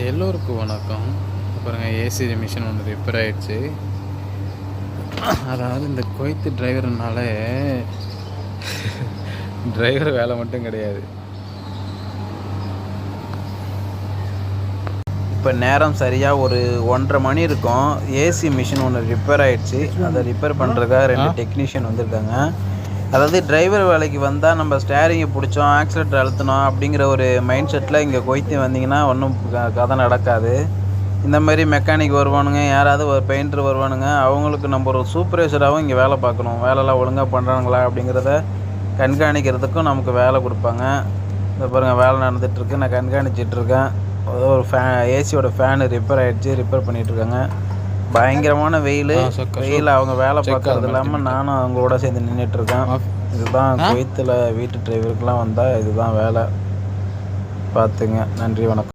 எல்லோருக்கும் வணக்கம். பாருங்கள், ஏசி மிஷின் ஒன்று ரிப்பேர் ஆகிடுச்சு. அதாவது இந்த குவைத்து டிரைவர்னால டிரைவர் வேலை மட்டும் கிடையாது. இப்போ நேரம் சரியாக ஒரு 1:30 மணி இருக்கும். ஏசி மிஷின் ஒன்று ரிப்பேர் ஆகிடுச்சு. அதை ரிப்பேர் பண்ணுறதுக்காக 2 டெக்னீஷியன் வந்திருக்காங்க. அதாவது டிரைவர் வேலைக்கு வந்தால் நம்ம ஸ்டேரிங்கை பிடிச்சோம், ஆக்சிலேட்டர் அழுத்தணும் அப்படிங்கிற ஒரு மைண்ட் செட்டில் இங்கே கொய்த்து வந்தீங்கன்னா ஒன்றும் கதை நடக்காது. இந்த மாதிரி மெக்கானிக் வருவானுங்க, யாராவது ஒரு பெயிண்டர் வருவானுங்க. அவங்களுக்கு நம்ம ஒரு சூப்பர்வைசராகவும் இங்கே வேலை பார்க்கணும். வேலைலாம் ஒழுங்காக பண்ணுறாங்களா அப்படிங்கிறத கண்காணிக்கிறதுக்கும் நமக்கு வேலை கொடுப்பாங்க. இந்த பாருங்கள், வேலை நடந்துகிட்ருக்கு, நான் கண்காணிச்சிட்ருக்கேன். ஒரு ஏசியோட ஃபேனு ரிப்பேர் ஆகிடுச்சு, ரிப்பேர் பண்ணிகிட்ருக்காங்க. பயங்கரமான வெயில். அவங்க வேலை பார்க்கறது இல்லாமல் நானும் அவங்களோட சேர்ந்து நின்றுட்டுருக்கேன். இதுதான் குவைத்தில் வீட்டு டிரைவருக்கெலாம் வந்தால் இதுதான் வேலை. பார்த்துங்க. நன்றி, வணக்கம்.